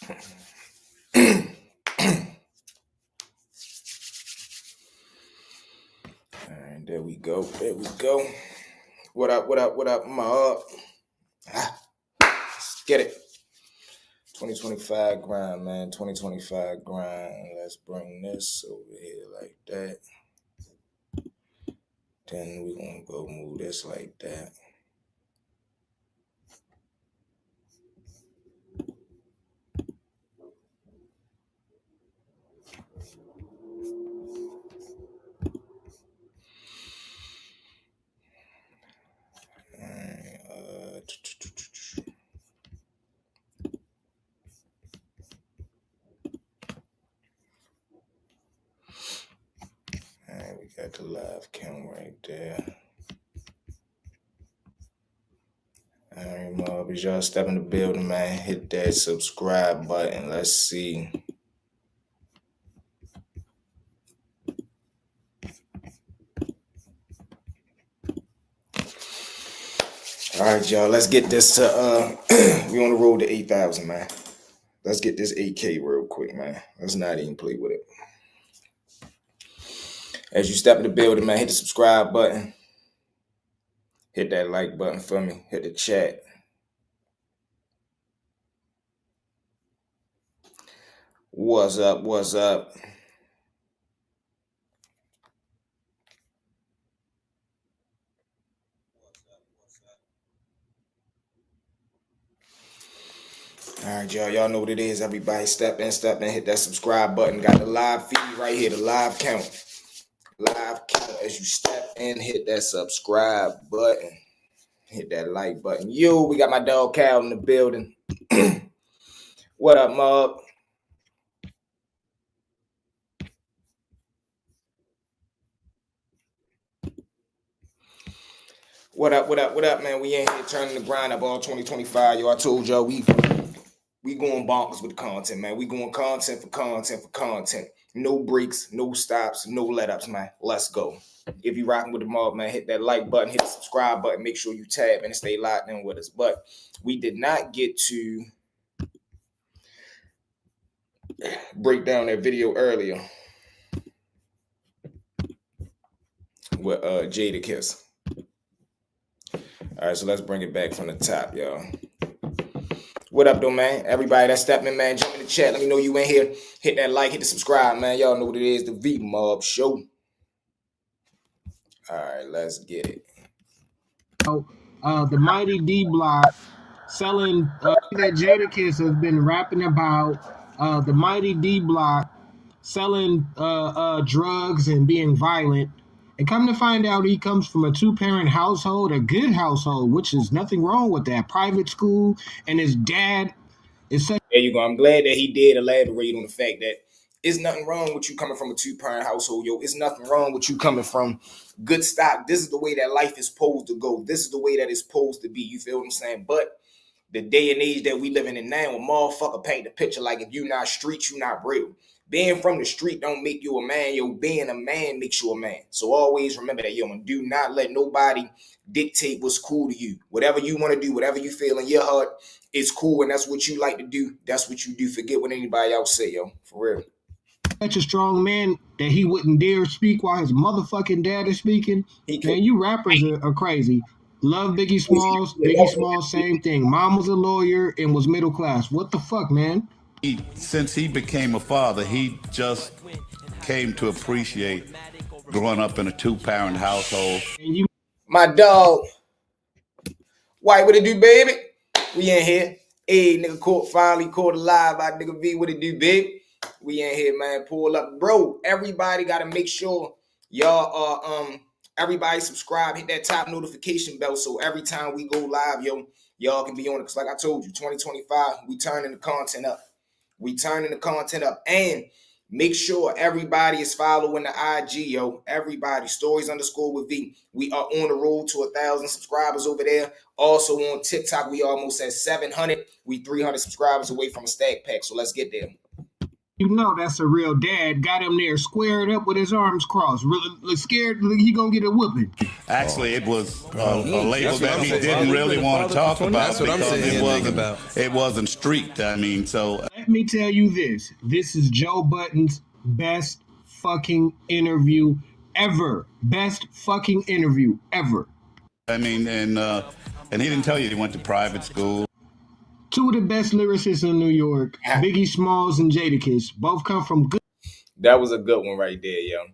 Alright, there we go. There we go. What up, what up, what up, my let's get it. 2025 grind, man. 2025 grind. Let's bring this over here like that. Then we're gonna go move this like that. Alright, we got the live count right there. Alright, mob, as y'all step in the building, man, hit that subscribe button. Let's see. All right, y'all. Let's get this to we on the road to 8,000, man. Let's get this 8K real quick, man. Let's not even play with it. As you step in the building, man, hit the subscribe button. Hit that like button for me. Hit the chat. What's up? What's up? All right, y'all. Y'all know what it is. Everybody step in, hit that subscribe button. Got the live feed right here, the live count. Live count. As you step in, hit that subscribe button. Hit that like button. Yo, we got my dog Cal in the building. What up, mob? What up, what up, what up, man? We ain't here turning the grind up all 2025. Yo, I told y'all we going bonkers with the content, man. We going content for content for content. No breaks, no stops, no let-ups, man. Let's go. If you rocking with the mob, man, hit that like button, hit the subscribe button. Make sure you tab and stay locked in with us. But we did not get to break down that video earlier with Jada Kiss. All right, so let's bring it back from the top, y'all. What up, though, man? Everybody that's stepping in, man, jump in the chat. Let me know you in here. Hit that like, hit the subscribe, man. Y'all know what it is, the V-Mob Show. All right, let's get it. The Mighty D Block selling that Jadakiss has been rapping about the Mighty D Block selling drugs and being violent. And come to find out, he comes from a two-parent household, a good household, which is nothing wrong with that. Private school, and his dad is such. There you go. I'm glad that he did elaborate on the fact that it's nothing wrong with you coming from a two-parent household, yo. It's nothing wrong with you coming from good stock. This is the way that life is supposed to go. This is the way that it's supposed to be. You feel what I'm saying? But the day and age that we living in now, a motherfucker paint the picture like if you not street, you not real. Being from the street don't make you a man, yo. Being a man makes you a man. So always remember that, yo, and do not let nobody dictate what's cool to you. Whatever you want to do, whatever you feel in your heart is cool, and that's what you like to do. That's what you do. Forget what anybody else say, yo. For real. Such a strong man that he wouldn't dare speak while his motherfucking dad is speaking. Man, you rappers are crazy. Love Biggie Smalls. Biggie Smalls, same thing. Mom was a lawyer and was middle class. What the fuck, man? Since he became a father, he just came to appreciate growing up in a two-parent household. My dog. White, what it do, baby? We in here. Hey, nigga, finally caught alive. Our nigga V, what it do, baby? We in here, man. Pull up. Bro, everybody got to make sure y'all everybody subscribe, hit that top notification bell so every time we go live, yo, y'all can be on it. Because like I told you, 2025, we turning the content up. We turning the content up. And make sure everybody is following the IG, yo. Everybody, stories_ with V. We are on the road to 1,000 subscribers over there. Also on TikTok, we almost at 700. We 300 subscribers away from a stack pack. So let's get there. You know that's a real dad. Got him there squared up with his arms crossed. Really scared he gonna get a whooping. Actually, it was a label That's what that I'm he saying. didn't really want to talk about That's what I'm because saying. it wasn't street. I mean, so Let me tell you this. This is Joe Budden's best fucking interview ever. Best fucking interview ever. I mean, and he didn't tell you he went to private school. Two of the best lyricists in New York, Biggie Smalls and Jadakiss, both come from good. That was a good one right there, yo.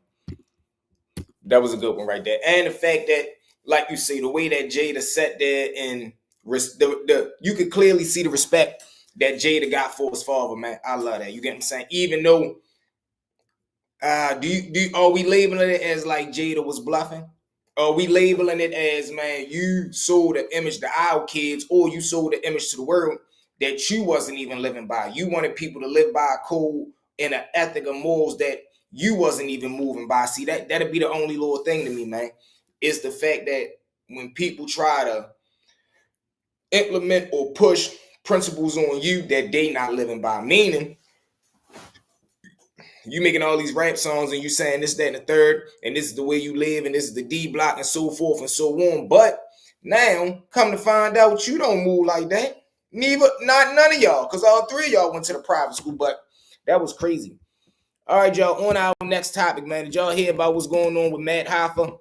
That was a good one right there. And the fact that, like you say, the way that Jada sat there and you could clearly see the respect that Jada got for his father, man. I love that. You get what I'm saying? Even though, are we labeling it as like Jada was bluffing? Are we labeling it as, man, you sold the image to our kids, or you sold the image to the world that you wasn't even living by? You wanted people to live by a code and an ethic of morals that you wasn't even moving by. See, that'd be the only little thing to me, man, is the fact that when people try to implement or push principles on you that they not living by, meaning you making all these rap songs and you saying this, that, and the third, and this is the way you live, and this is the D block, and so forth and so on. But now, come to find out, you don't move like that. None of y'all, because all three of y'all went to the private school. But that was crazy. All right, y'all. On our next topic, man. Did y'all hear about what's going on with Matt Hoffa?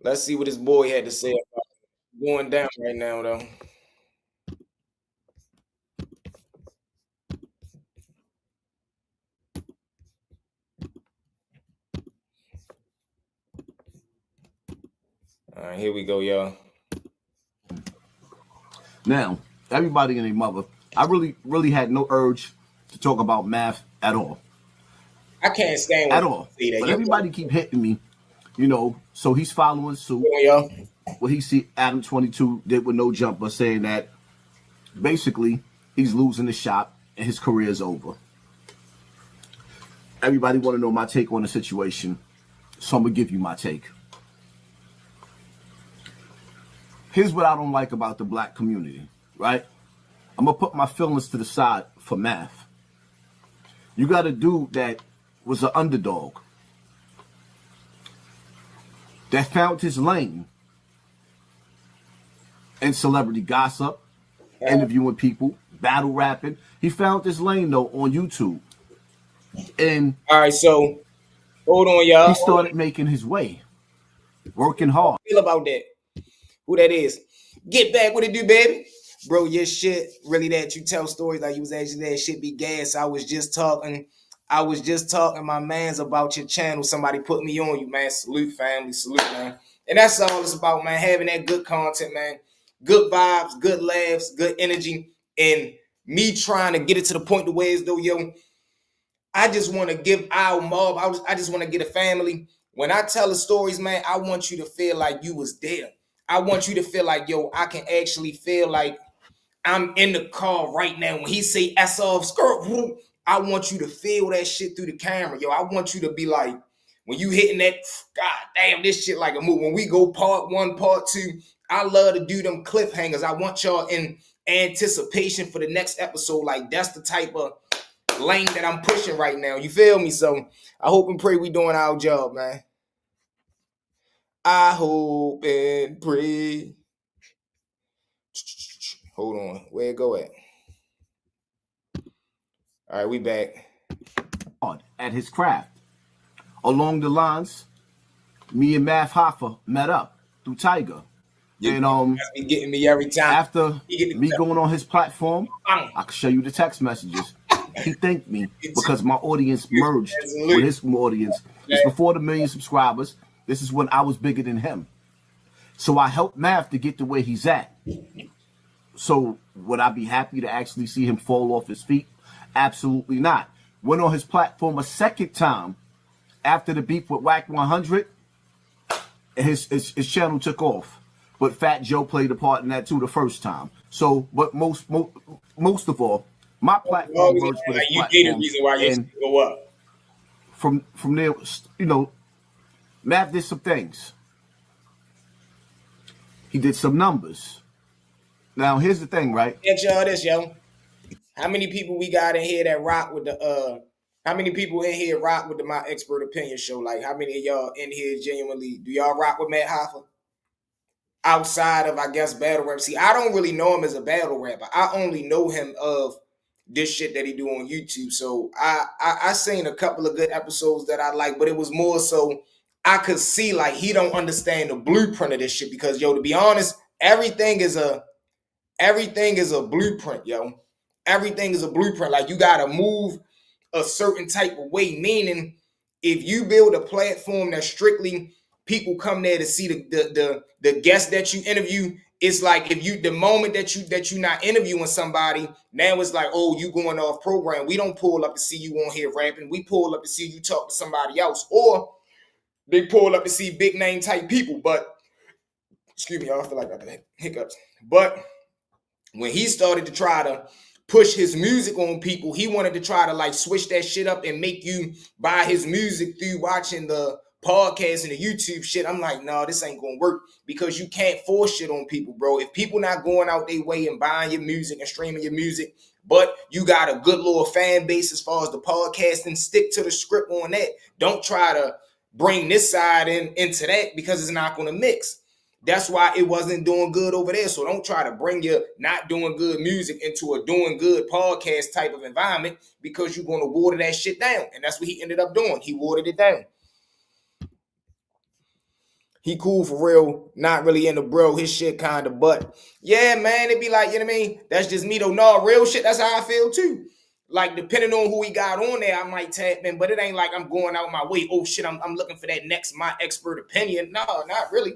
Let's see what his boy had to say about going down right now, though. All right, here we go, y'all. Now, everybody and their mother, I really had no urge to talk about math at all. I can't stand At all. that. But everybody keep hitting me, so he's following suit. Y'all. What he see Adam 22 did with No Jumper, saying that basically he's losing the shop and his career is over. Everybody want to know my take on the situation, so I'm going to give you my take. Here's what I don't like about the black community, right? I'm going to put my feelings to the side for math. You got a dude that was an underdog, that found his lane in celebrity gossip, interviewing people, battle rapping. He found his lane, though, on YouTube. And all right, so hold on, y'all. He started making his way, working hard. Feel about that? Who that is? Get back, what it do, baby? Bro, your shit really that you tell stories like you was actually that shit be gas. I was just talking my mans about your channel. Somebody put me on you, man. Salute, family, salute, man. And that's all it's about, man. Having that good content, man. Good vibes, good laughs, good energy, and me trying to get it to the point the way as though, yo, I just want to give our mob, I just want to get a family. When I tell the stories, man, I want you to feel like you was there. I want you to feel like, yo, I can actually feel like I'm in the car right now. When he say S off skirt, I want you to feel that shit through the camera, yo. I want you to be like, when you hitting that, God damn, this shit like a movie. When we go part one, part two, I love to do them cliffhangers. I want y'all in anticipation for the next episode. Like, that's the type of lane that I'm pushing right now. You feel me? So I hope and pray we doing our job, man. I hope and pray. Hold on. Where it go at? All right, we back. At his craft. Along the lines, me and Math Hoffa met up through Tiger. And be getting me every time. After me going on his platform, I can show you the text messages. He thanked me because my audience merged with his audience. It's before the 1 million subscribers. This is when I was bigger than him. So I helped Math to get to where he's at. So would I be happy to actually see him fall off his feet? Absolutely not. Went on his platform a second time after the beef with Whack 100, and his channel took off. But Fat Joe played a part in that too the first time. So, but most of all, my platform merged with his platform. You did the reason why you go up. From there, Matt did some things. He did some numbers. Now, here's the thing, right? Ask y'all this, yo. How many people we got in here that rock with the how many people in here rock with the My Expert Opinion show? Like, how many of y'all in here genuinely do y'all rock with Matt Hoffa? Outside of, I guess, battle rap. See, I don't really know him as a battle rapper. I only know him of this shit that he do on YouTube. So I seen a couple of good episodes that I like, but it was more so I could see like he don't understand the blueprint of this shit because, yo, to be honest, everything is a blueprint, yo. Everything is a blueprint. Like, you gotta move a certain type of way. Meaning, if you build a platform that strictly people come there to see the guests that you interview, it's like if you the moment that you not interviewing somebody, now it's like, oh, you going off program. We don't pull up to see you on here rapping. We pull up to see you talk to somebody else, or they pull up to see big name type people. But excuse me, I feel like I got hiccups. But when he started to try to push his music on people, he wanted to try to like switch that shit up and make you buy his music through watching the podcast and the YouTube shit. I'm like, no, this ain't gonna work because you can't force shit on people, bro. If people not going out their way and buying your music and streaming your music, but you got a good little fan base as far as the podcasting, stick to the script on that. Don't try to bring this side into that because it's not gonna mix. That's why it wasn't doing good over there. So don't try to bring your not doing good music into a doing good podcast type of environment because you're going to water that shit down. And that's what he ended up doing. He watered it down. He cool for real, not really into bro, his shit kind of, but yeah, man, it be like, you know what I mean? That's just me though. No, real shit, that's how I feel too. Like, depending on who we got on there, I might tap in, but it ain't like I'm going out my way. Oh shit, I'm looking for that next My Expert Opinion. No, not really.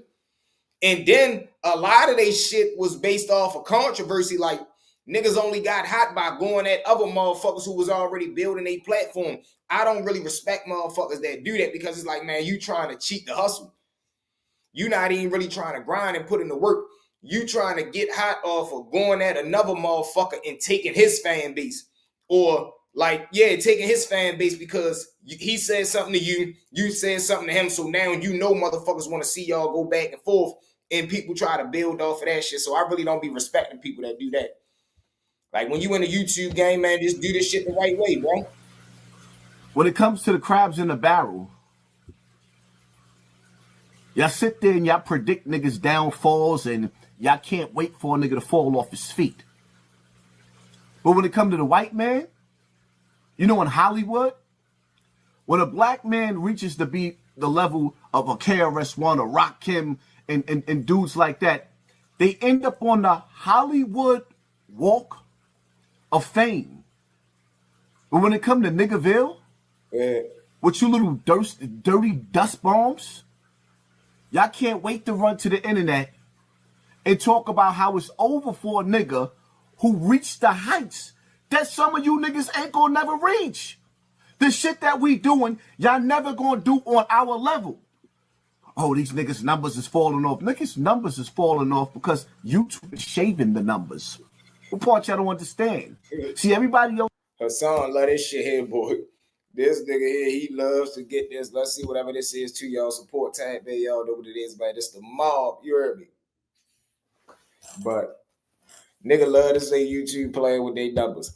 And then a lot of they shit was based off of controversy. Like, niggas only got hot by going at other motherfuckers who was already building a platform. I don't really respect motherfuckers that do that because it's like, man, you trying to cheat the hustle. You not even really trying to grind and put in the work. You trying to get hot off of going at another motherfucker and taking his fan base. Or like, yeah, taking his fan base because he said something to you, you said something to him. So now you know motherfuckers want to see y'all go back and forth. And people try to build off of that shit. So I really don't be respecting people that do that. Like, when you in the YouTube game, man, just do this shit the right way, bro. When it comes to the crabs in the barrel, y'all sit there and y'all predict niggas' downfalls and y'all can't wait for a nigga to fall off his feet. But when it comes to the white man, you know, in Hollywood, when a black man reaches to be the level of a KRS-One or Rakim and dudes like that, they end up on the Hollywood Walk of Fame. But when it comes to Niggerville, with you little dirty dust bombs, y'all can't wait to run to the internet and talk about how it's over for a nigga who reached the heights that some of you niggas ain't gonna never reach. The shit that we doing, y'all never gonna do on our level. Oh, these niggas' numbers is falling off. Niggas' numbers is falling off because YouTube is shaving the numbers. What part y'all don't understand? See, everybody else. Hassan love this shit here, boy. This nigga here, he loves to get this. Let's see whatever this is to y'all. Support tag, baby. Y'all know what it is, man. This the mob. You heard me. But nigga love to say YouTube playing with their numbers.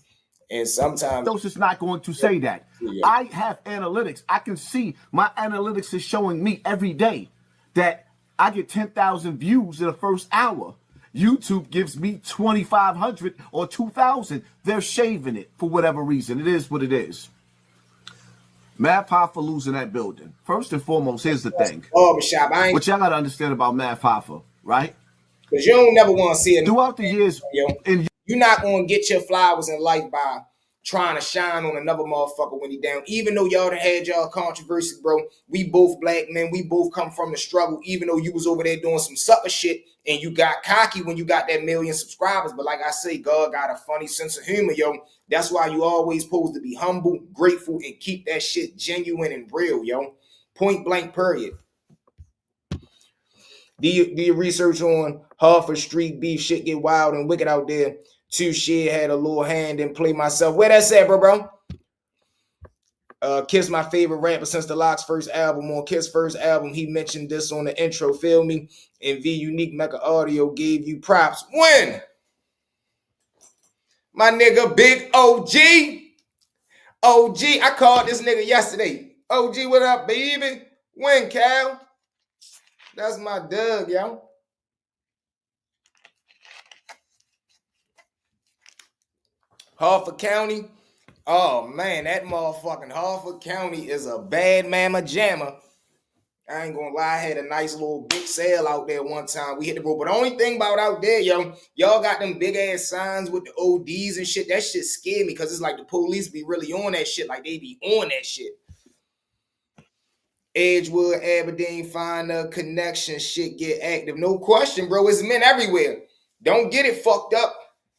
And sometimes those is not going to say that. I have analytics. I can see my analytics is showing me every day that I get 10,000 views in the first hour. YouTube gives me 2,500 or 2,000. They're shaving it for whatever reason. It is what it is. Math Hoffa losing that building. First and foremost, here's the thing. What y'all got to understand about Math Hoffa, right? Because you don't never want to see it. Throughout the years, you're not going to get your flowers in life by trying to shine on another motherfucker when he down. Even though y'all done had y'all controversy, bro, we both black men, we both come from the struggle, even though you was over there doing some sucker shit and you got cocky when you got that 1 million subscribers. But like I say, God got a funny sense of humor, yo. That's why you always supposed to be humble, grateful, and keep that shit genuine and real, yo. Point blank, period. Do your research on Harford Street beef, shit get wild and wicked out there. Too shit, had a little hand and play myself. Where that's at, bro? Kiss my favorite rapper since the Lock's first album. On Kiss' first album, he mentioned this on the intro, feel me? And V Unique Mecca Audio gave you props. When? My nigga, big OG. OG, I called this nigga yesterday. OG, what up, baby? When, Cal? That's my Doug, yo. Harford County. Oh, man, that motherfucking Harford County is a bad mamma jamma. I ain't gonna lie, I had a nice little big sale out there one time. We hit the road. But the only thing about out there, yo, y'all got them big ass signs with the ODs and shit. That shit scared me because it's like the police be really on that shit. Like they be on that shit. Edgewood, Aberdeen, find a connection, shit get active. No question, bro. It's men everywhere. Don't get it fucked up.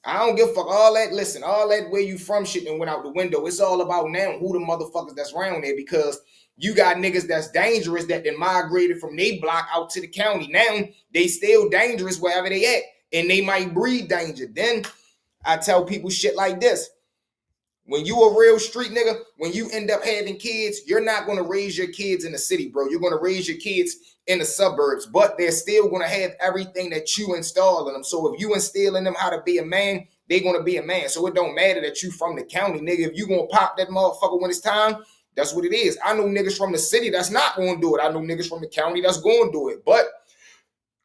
I don't give a fuck. All that, listen, all that where you from shit and went out the window. It's all about now who the motherfuckers that's around there because you got niggas that's dangerous that then migrated from they block out to the county. Now they still dangerous wherever they at. And they might breed danger. Then I tell people shit like this. When you a real street nigga, when you end up having kids, you're not going to raise your kids in the city, bro. You're going to raise your kids in the suburbs, but they're still going to have everything that you install in them. So if you instill in them how to be a man, they're going to be a man. So it don't matter that you from the county, nigga. If you going to pop that motherfucker when it's time, that's what it is. I know niggas from the city that's not going to do it. I know niggas from the county that's going to do it. But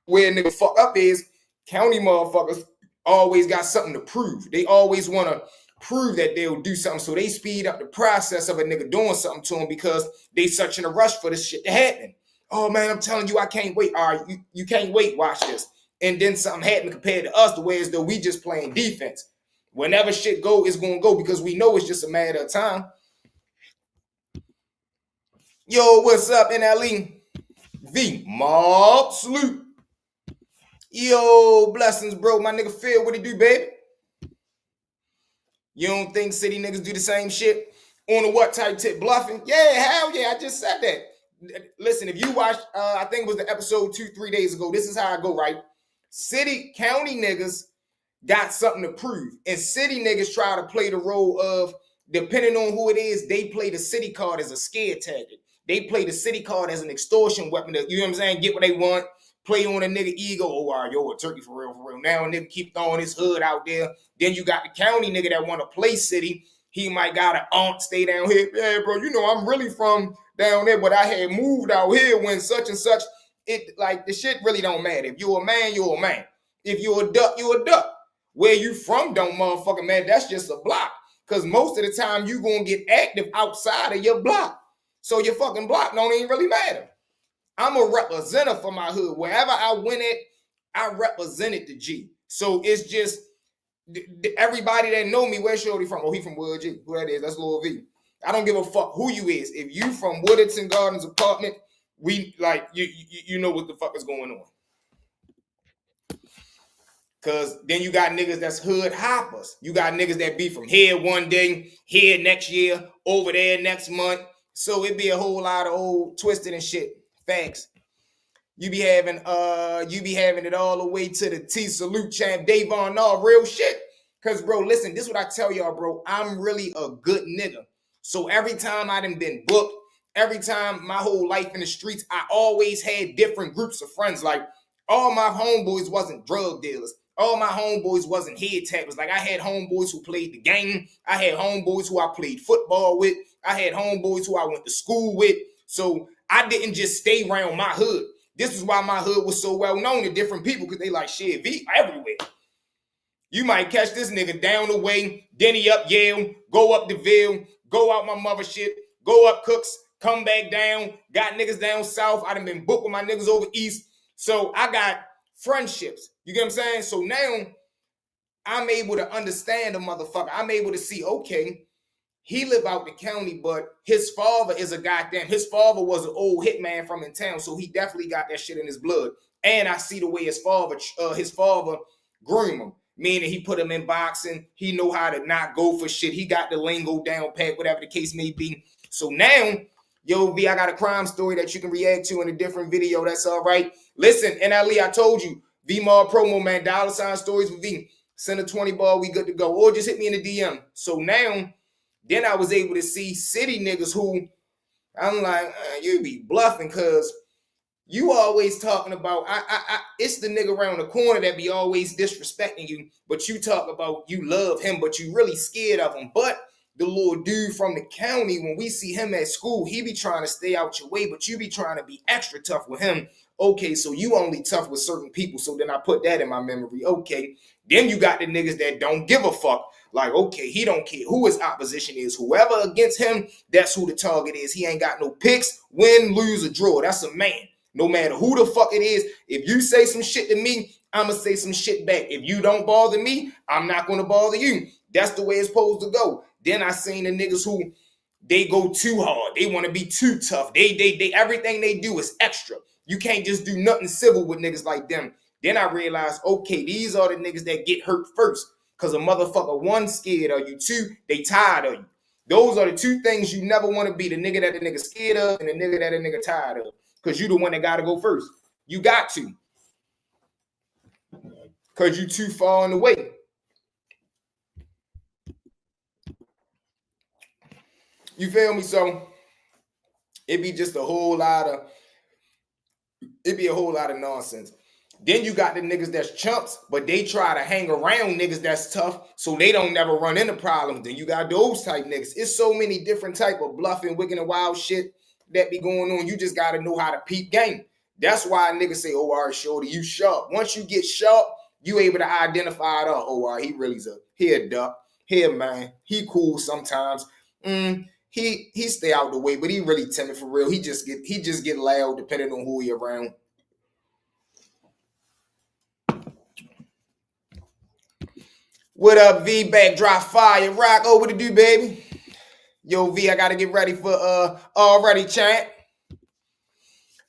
where nigga fuck up is county motherfuckers always got something to prove. They always want to prove that they'll do something, so they speed up the process of a nigga doing something to them because they such in a rush for this shit to happen. Oh man, I'm telling you, I can't wait. All right, you can't wait. Watch this, and then something happen compared to us, the way as though we just playing defense. Whenever shit go, it's gonna go because we know it's just a matter of time. Yo, what's up, NLE? V Mob Salute. Yo, blessings, bro. My nigga Phil, what it do, baby? You don't think city niggas do the same shit? On the what type tip? Bluffing? Yeah, hell yeah, I just said that. Listen, if you watched, I think it was the episode 2-3 days ago, this is how I go, right? City, county niggas got something to prove. And city niggas try to play the role of, depending on who it is, they play the city card as a scare tactic. They play the city card as an extortion weapon. You know what I'm saying? Get what they want. Play on a nigga ego. Oh, all right, yo, a turkey for real, for real. Now a nigga keep throwing his hood out there. Then you got the county nigga that want to play city. He might got an aunt stay down here. Yeah, bro, you know I'm really from down there, but I had moved out here when such and such. It like the shit really don't matter. If you're a man, you're a man. If you're a duck, you're a duck. Where you from don't motherfucking matter. That's just a block. Because most of the time you gonna get active outside of your block. So your fucking block don't even really matter. I'm a representative for my hood. Wherever I went at, I represented the G. So it's just everybody that know me, where's Shorty from? Oh, he from Wood G. Who that is? That's Lil V. I don't give a fuck who you is. If you from Woodington Gardens apartment, we like you know what the fuck is going on. Cause then you got niggas that's hood hoppers. You got niggas that be from here one day, here next year, over there next month. So it be a whole lot of old twisted and shit. Facts. You be having it all the way to the T Salute champ, Davon, all real shit. Cause bro, listen, this is what I tell y'all, bro. I'm really a good nigga. So every time I done been booked, every time my whole life in the streets, I always had different groups of friends. Like all my homeboys wasn't drug dealers. All my homeboys wasn't head tappers. Like I had homeboys who played the game. I had homeboys who I played football with. I had homeboys who I went to school with. So I didn't just stay around my hood. This is why my hood was so well known to different people, because they like, shit, V everywhere. You might catch this nigga down the way, Denny up Yale, go up DeVille, go out my mother shit, go up Cooks, come back down, got niggas down south. I done been booked with my niggas over east. So I got friendships. You get what I'm saying? So now I'm able to understand a motherfucker. I'm able to see, okay, he live out the county, but his father is a goddamn, his father was an old hitman from in town, so he definitely got that shit in his blood. And I see the way his father groom him, meaning he put him in boxing. He know how to not go for shit. He got the lingo down pat, whatever the case may be. So now, yo, V, I got a crime story that you can react to in a different video. That's all right. Listen, NLE, I told you, V-Mall promo, man, $ stories with V. Send a 20 ball, we good to go. Or just hit me in the DM. So now, then I was able to see city niggas who I'm like, you be bluffing, because You always talking about it's the nigga around the corner that be always disrespecting you, but you talk about you love him, but you really scared of him. But the little dude from the county, when we see him at school, he be trying to stay out your way, but you be trying to be extra tough with him. Okay, so you only tough with certain people. So then I put that in my memory. Okay, then you got the niggas that don't give a fuck. Like, okay, he don't care who his opposition is. Whoever against him, that's who the target is. He ain't got no picks, win, lose, or draw. That's a man. No matter who the fuck it is, if you say some shit to me, I'ma say some shit back. If you don't bother me, I'm not gonna bother you. That's the way it's supposed to go. Then I seen the niggas who they go too hard. They want to be too tough. They everything they do is extra. You can't just do nothing civil with niggas like them. Then I realized, okay, these are the niggas that get hurt first. Cause a motherfucker, one, scared of you, two, they tired of you. Those are the two things you never want to be, the nigga that the nigga scared of and the nigga that the nigga tired of. Because you the one that got to go first. You got to. Because you too far in the way. You feel me? So, it'd be just a whole lot of nonsense. Then you got the niggas that's chumps, but they try to hang around niggas that's tough, so they don't never run into problems. Then you got those type niggas. It's so many different type of bluffing, wicked, and wild shit that be going on. You just got to know how to peep game. That's why niggas say, oh, all right, shorty, you sharp. Once you get sharp, you able to identify it. Oh, all right, he really's a duck. Here, man, he cool sometimes. He stay out the way, but he really timid for real. He just get loud depending on who he around. What up, V? Backdrop fire. Rock over to do, baby. Yo, V, I gotta get ready for already, chat.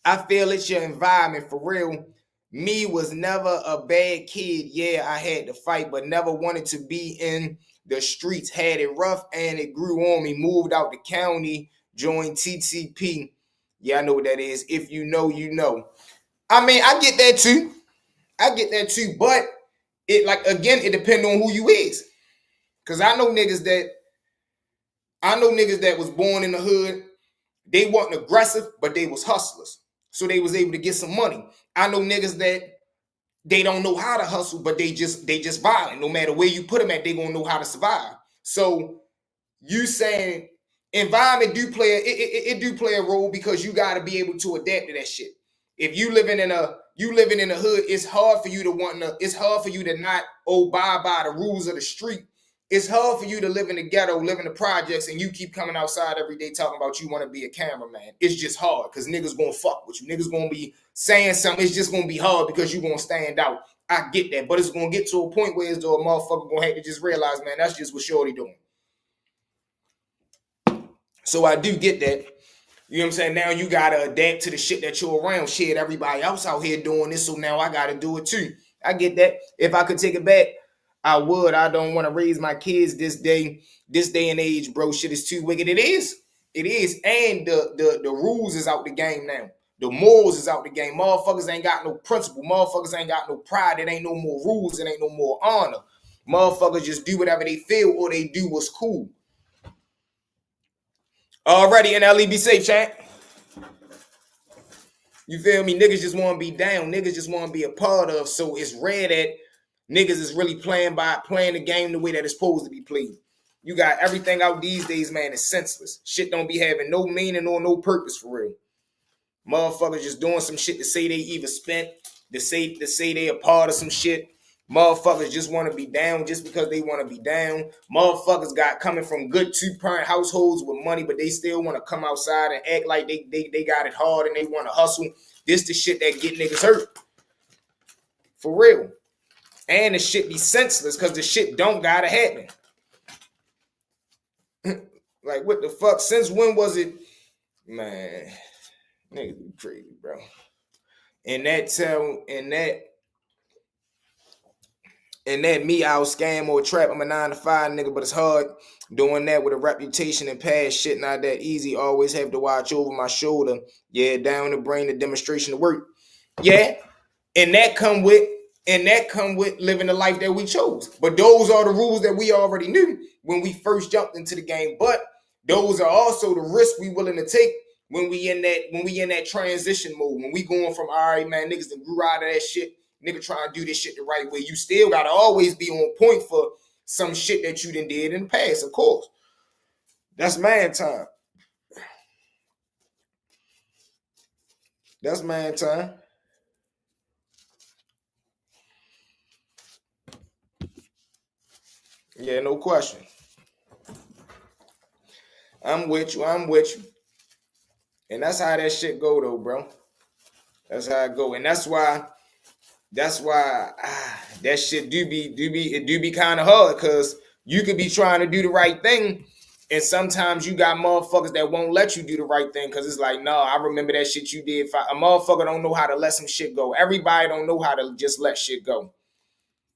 I feel it's your environment for real. Me was never a bad kid. Yeah, I had to fight, but never wanted to be in the streets. Had it rough and it grew on me. Moved out the county, joined TTP. Yeah, I know what that is. If you know, you know. I mean, I get that too. But it, like, again, it depends on who you is. Cause I know niggas that was born in the hood. They wasn't aggressive, but they was hustlers. So they was able to get some money. I know niggas that they don't know how to hustle, but they just violent. No matter where you put them at, they gonna know how to survive. So you saying environment do play a role, because you got to be able to adapt to that shit. If you living in a hood, it's hard for you to not abide by the rules of the street. It's hard for you to live in the ghetto, live in the projects, and you keep coming outside every day talking about you want to be a cameraman. It's just hard because niggas gonna fuck with you. Niggas gonna be saying something. It's just gonna be hard because you gonna stand out. I get that, but it's gonna get to a point where it's a motherfucker gonna have to just realize, man, that's just what shorty doing. So I do get that. You know what I'm saying? Now you gotta adapt to the shit that you're around. Shit, everybody else out here doing this, so now I gotta do it too. I get that. If I could take it back, I would. I don't want to raise my kids this day and age, bro. Shit is too wicked. It is. And the rules is out the game now. The morals is out the game. Motherfuckers ain't got no principle. Motherfuckers ain't got no pride. It ain't no more rules. It ain't no more honor. Motherfuckers just do whatever they feel, or they do what's cool. Already, NLE, be safe, chat. You feel me? Niggas just want to be down. Niggas just want to be a part of. So it's rare that niggas is really playing the game the way that it's supposed to be played. You got everything out these days, man. It's senseless. Shit don't be having no meaning or no purpose for real. Motherfuckers just doing some shit to say they either spent, to say they a part of some shit. Motherfuckers just want to be down just because they want to be down. Motherfuckers got coming from good two-parent households with money, but they still want to come outside and act like they got it hard and they want to hustle. This the shit that get niggas hurt. For real. And the shit be senseless because the shit don't gotta happen. Like, what the fuck? Since when was it? Man, niggas be crazy, bro. And that me, I'll scam or trap. I'm a 9-to-5 nigga, but it's hard doing that with a reputation and past shit not that easy. Always have to watch over my shoulder. Yeah, down the brain, the demonstration of work. Yeah, and that come with living the life that we chose. But those are the rules that we already knew when we first jumped into the game. But those are also the risks we willing to take when we in that transition mode, when we going from, all right, man, niggas that grew out of that shit, nigga trying to do this shit the right way. You still gotta always be on point for some shit that you done did in the past, of course. That's man time. That's man time. Yeah, no question. I'm with you. And that's how that shit go though, bro. That's how it go. And that's why that shit do be kind of hard, because you could be trying to do the right thing, and sometimes you got motherfuckers that won't let you do the right thing, because it's like, no, I remember that shit you did. A motherfucker don't know how to let some shit go. Everybody don't know how to just let shit go.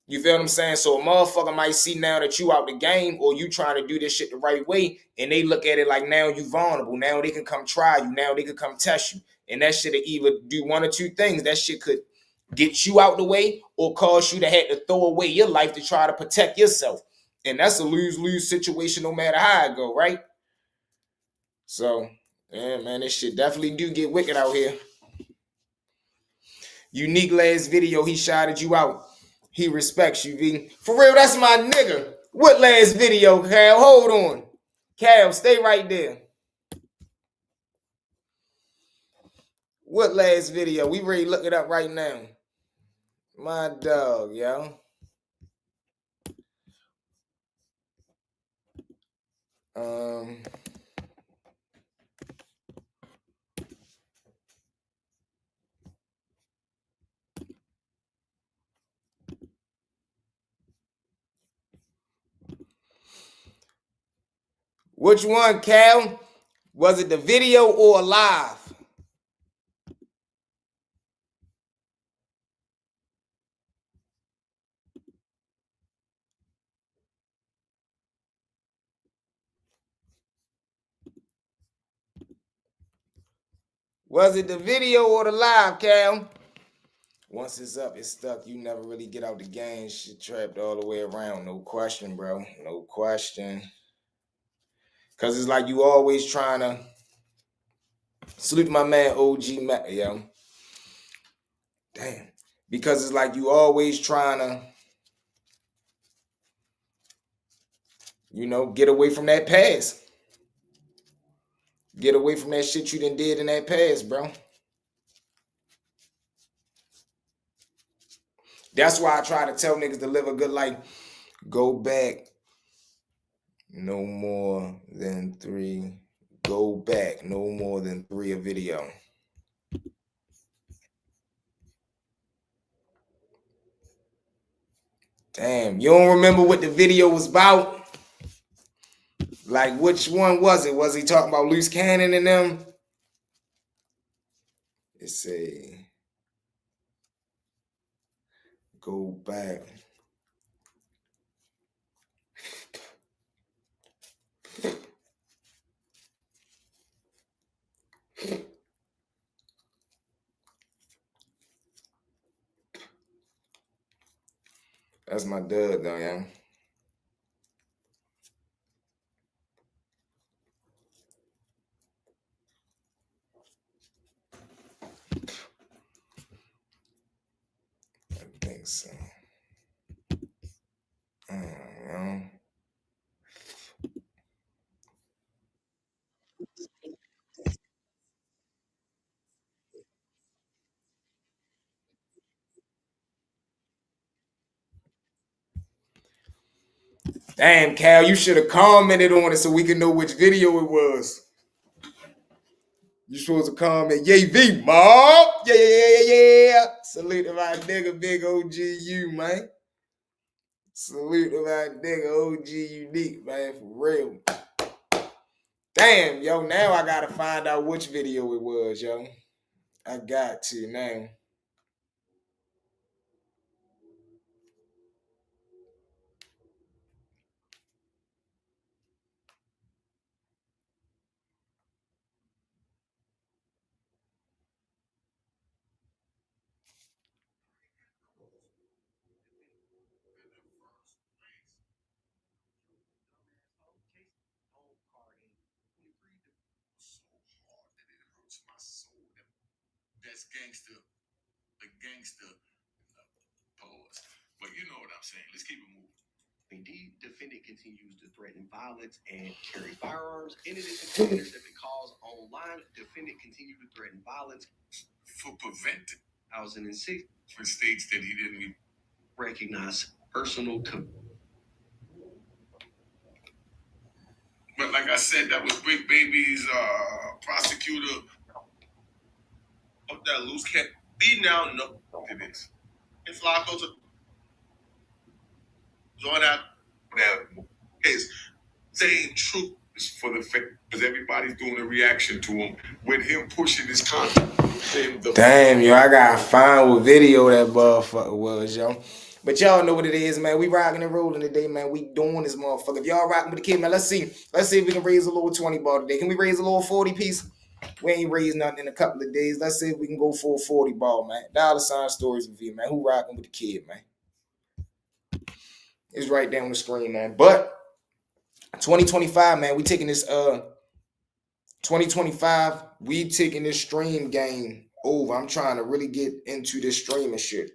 You feel what I'm saying? So a motherfucker might see now that you out the game, or you trying to do this shit the right way, and they look at it like, now you vulnerable. Now they can come try you. Now they can come test you. And that shit will either do one or two things. That shit could get you out the way, or cause you to have to throw away your life to try to protect yourself. And that's a lose-lose situation no matter how it go, right? So, yeah, man, this shit definitely do get wicked out here. Unique last video, he shouted you out. He respects you, V. For real, that's my nigga. What last video, Cal? Hold on. Cal, stay right there. What last video? We ready to look it up right now. My dog, yo. Which one, Cal? Was it the video or live? Was it the video or the live, Cal? Once it's up, it's stuck. You never really get out the game. Shit trapped all the way around. No question, bro. No question. Because it's like you always trying to salute my man OG Matt, yo. Damn. Because it's like you always trying to, get away from that past. Get away from that shit you done did in that past, bro. That's why I try to tell niggas to live a good life. Go back no more than 3. Go back no more than 3 a video. Damn, you don't remember what the video was about? Like, which one was it? Was he talking about loose cannon and them? Let's see. Go back. That's my dud, though, yeah. I think so. I don't know. Damn, Cal, you should have commented on it so we can know which video it was. You supposed to comment, yay, V, mob. Yeah. Salute to my nigga, big OGU, man. Salute to my nigga, OG Unique, man, for real. Damn, yo, now I gotta find out which video it was, yo. I got to now. That's gangster, a gangster pause. But you know what I'm saying. Let's keep it moving. Indeed, defendant continues to threaten violence and carry firearms. In addition to intercepting calls online, defendant continued to threaten violence for preventing 2006 for states that he didn't even recognize personal. But like I said, that was Big Baby's prosecutor of that loose cat. We now know it is. And Flacco to join out that case saying truth is for the fact because everybody's doing a reaction to him with him pushing his content. Damn, yo, I gotta find what video that motherfucker was, yo. But y'all know what it is, man. We rocking and rolling today, man. We doing this motherfucker. If y'all rocking with the kid, man, let's see if we can raise a little 20 ball today. Can we raise a little 40 piece? We ain't raised nothing in a couple of days. Let's see if we can go for a 40 ball, man. $ stories with you, man. Who rocking with the kid, man? It's right there on the screen, man. But 2025, man, we taking this 2025, we taking this stream game over. I'm trying to really get into this streaming shit.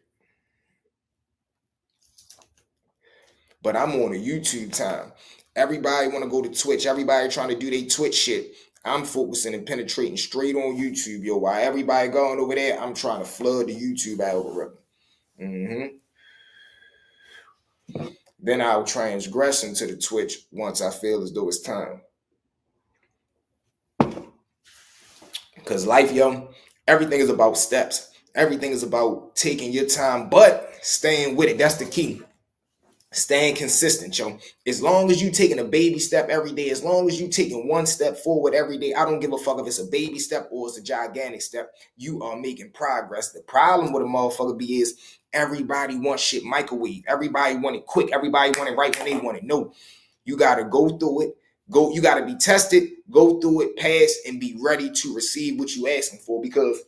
But I'm on a YouTube time. Everybody want to go to Twitch. Everybody trying to do their Twitch shit. I'm focusing and penetrating straight on YouTube, yo. While everybody going over there, I'm trying to flood the YouTube algorithm. Then I'll transgress into the Twitch once I feel as though it's time. Because life, yo, everything is about steps. Everything is about taking your time, but staying with it. That's the key. Staying consistent, yo. As long as you taking a baby step every day, as long as you taking one step forward every day, I don't give a fuck if it's a baby step or it's a gigantic step. You are making progress. The problem with a motherfucker be is everybody wants shit microwave. Everybody want it quick. Everybody want it right when they want it. No, you got to go through it. You got to be tested, go through it, pass, and be ready to receive what you asking for. Because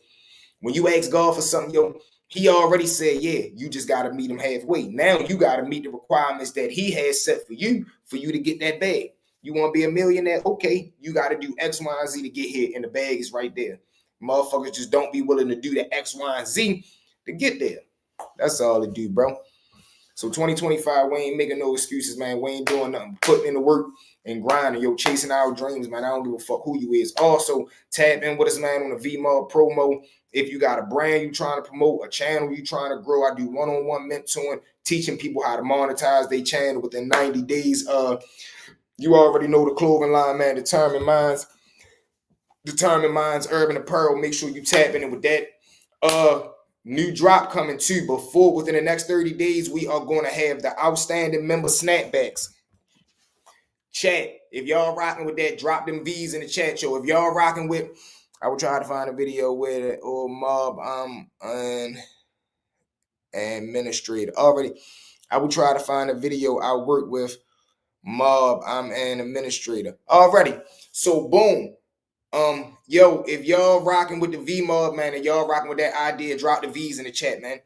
when you ask God for something, yo, he already said, yeah, you just got to meet him halfway. Now you got to meet the requirements that he has set for you to get that bag. You want to be a millionaire? Okay, you got to do X, Y, and Z to get here, and the bag is right there. Motherfuckers just don't be willing to do the X, Y, and Z to get there. That's all it do, bro. So 2025, we ain't making no excuses, man. We ain't doing nothing. Putting in the work and grinding, yo, chasing our dreams, man. I don't give a fuck who you is. Also, tap in with us, man, on the VMUB promo. If you got a brand you trying to promote, a channel you trying to grow, I do one-on-one mentoring, teaching people how to monetize their channel within 90 days. You already know the clothing line, man. Determined Minds, Urban Apparel. Make sure you tap in with that. New drop coming too. Within the next 30 days, we are going to have the outstanding member snapbacks. Chat, if y'all rocking with that, drop them V's in the chat, yo. If y'all rocking with, I will try to find a video with it or mob. I'm an administrator already. I will try to find a video. I work with mob. I'm an administrator already. So boom. Yo, if y'all rocking with the V mob, man, and y'all rocking with that idea, drop the V's in the chat, man.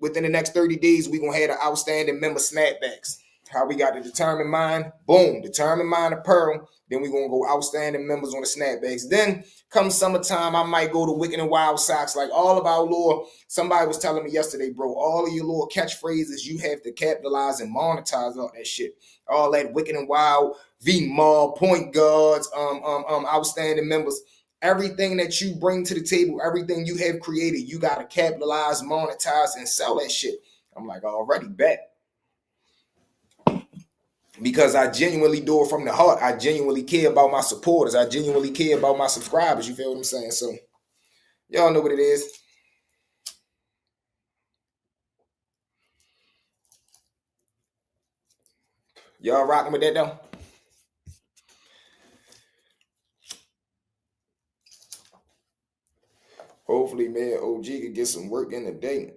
Within the next 30 days, we gonna have the outstanding member snapbacks. How we got the Determined Mind, boom, Determined Mind Apparel. Then we gonna go outstanding members on the snapbacks. Then come summertime, I might go to Wicked and Wild Socks. Like all of our lore, somebody was telling me yesterday, bro, all of your little catchphrases, you have to capitalize and monetize all that shit. All that Wicked and Wild, V-Mall, point guards, outstanding members. Everything that you bring to the table, everything you have created, you got to capitalize, monetize, and sell that shit. I'm like, already bet. Because I genuinely do it from the heart. I genuinely care about my supporters. I genuinely care about my subscribers. You feel what I'm saying? So, y'all know what it is. Y'all rocking with that, though? Hopefully, man, OG could get some work in the day.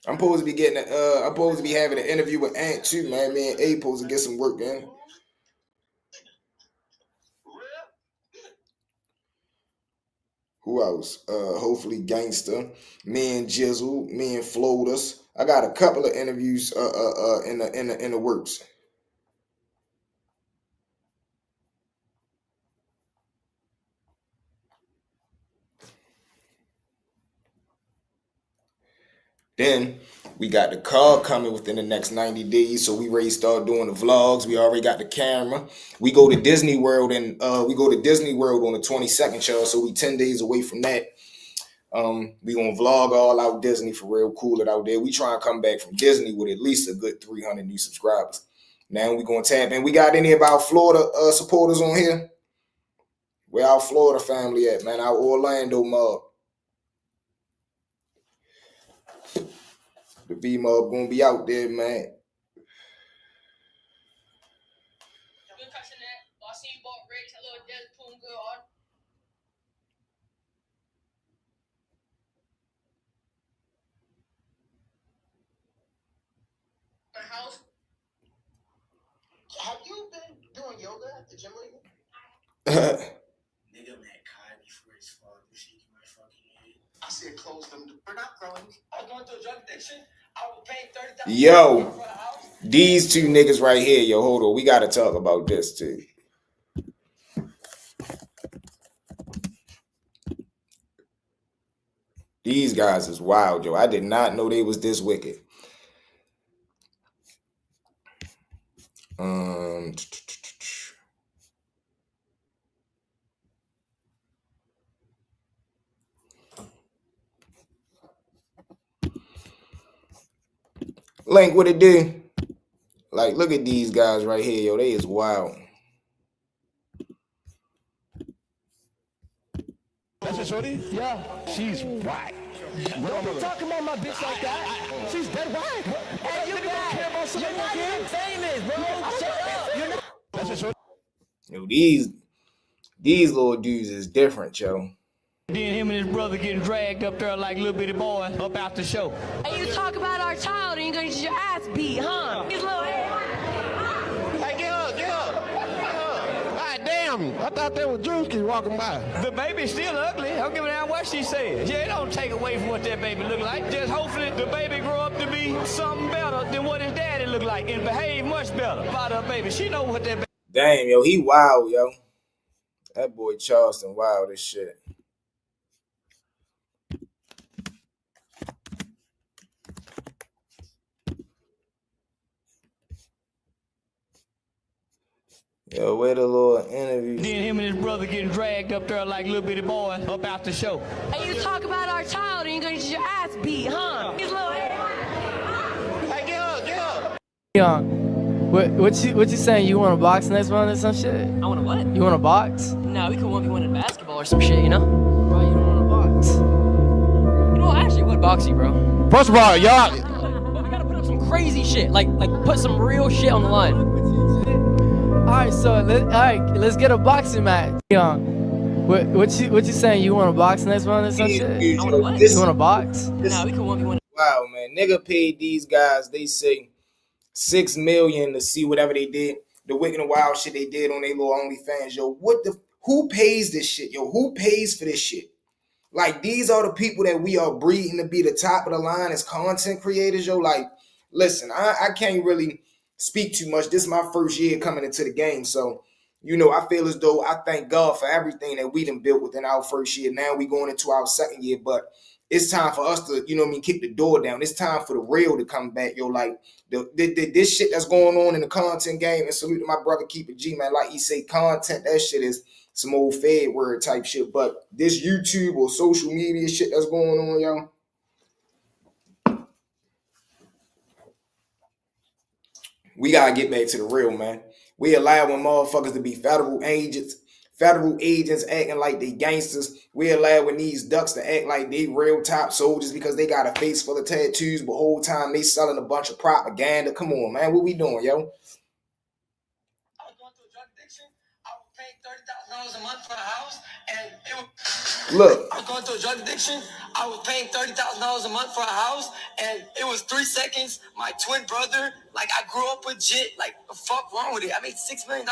I'm supposed to be getting I'm supposed to be having an interview with Ant too, man. Me and A supposed to get some work in. Who else? Hopefully Gangster. Me and Jizzle, me and Floaters. I got a couple of interviews in the works. Then we got the car coming within the next 90 days. So we ready to start doing the vlogs. We already got the camera. We go to Disney World and we go to Disney World on the 22nd, y'all. So we 10 days away from that. We gonna vlog all out Disney for real, cool it out there. We try and come back from Disney with at least a good 300 new subscribers. Now we gonna tap in. We got any of our Florida supporters on here? Where our Florida family at, man? Our Orlando mob. The V mob gonna be out there, man. House. Have you been doing yoga at the gym lately? Nigga, man, Kai before his father shaking my fucking head. I said close them. We're not growing. I was going through a drug addiction. I was paying $30,000. Yo, these two niggas right here, yo, hold on. We gotta talk about this too. These guys is wild, yo. I did not know they was this wicked. Link, what it do? Like, look at these guys right here, yo. They is wild. That's a shorty? Yeah. She's whack. Don't be talking about my bitch like that. She's dead whack. Hey, you bad. You're not even famous, bro. Shut up. You're not. That's a shorty. Yo, these little dudes is different, yo. Then him and his brother getting dragged up there like little bitty boy up out the show. And you talk about our child and you're gonna get your ass beat, huh? His little Hey, get up, get up. God damn, I thought that was Drewski walking by. The baby's still ugly. I don't give a damn what she says. Yeah, it don't take away from what that baby look like. Just hopefully the baby grow up to be something better than what his daddy look like and behave much better. About her baby, she know what that baby. Damn, yo, he wild, yo. That boy Charleston wild as shit. Yo, where the little interview? Then him and his brother getting dragged up there like little bitty boy up out the show. And you talk about our child and you're gonna get your ass beat, huh? His little Hey, get up, get up. Young, what you saying? You want to box next month or some shit? I want to what? You want to box? No, we could 1v1 in basketball or some shit, you know? Bro, you don't want to box. You know, I actually would box you, bro. First of all, y'all. But we gotta put up some crazy shit, like put some real shit on the line. Alright, so let's get a boxing match. Young, what you saying? You want to box next month or some shit? I want to what? You want to box? No, we could 1v1. Wow, man, nigga paid these guys. They say $6 million to see whatever they did, the wicked and wild shit they did on their little OnlyFans. Yo, who pays this shit? Yo, who pays for this shit? Like, these are the people that we are breeding to be the top of the line as content creators. Yo, like, listen, I can't really speak too much. This is my first year coming into the game, so you know, I feel as though I thank God for everything that we done built within our first year. Now we going into our second year, but it's time for us to, you know what I mean, kick the door down. It's time for the real to come back, yo. Like, this shit that's going on in the content game, and salute to my brother, Keep It G, man. Like he say, content, that shit is some old fed word type shit. But this YouTube or social media shit that's going on, yo, we gotta get back to the real, man. We allowing motherfuckers to be federal agents acting like they gangsters. We allowing these ducks to act like they real top soldiers because they got a face full of tattoos, but whole time they selling a bunch of propaganda. Come on, man. What we doing, yo? I was going through a drug addiction. I was paying $30,000 a month for a house, and it was. Look. I was going through a drug addiction. I was paying $30,000 a month for a house, and it was 3 seconds. My twin brother, like, I grew up with jit. Like, the fuck wrong with it? I made $6 million.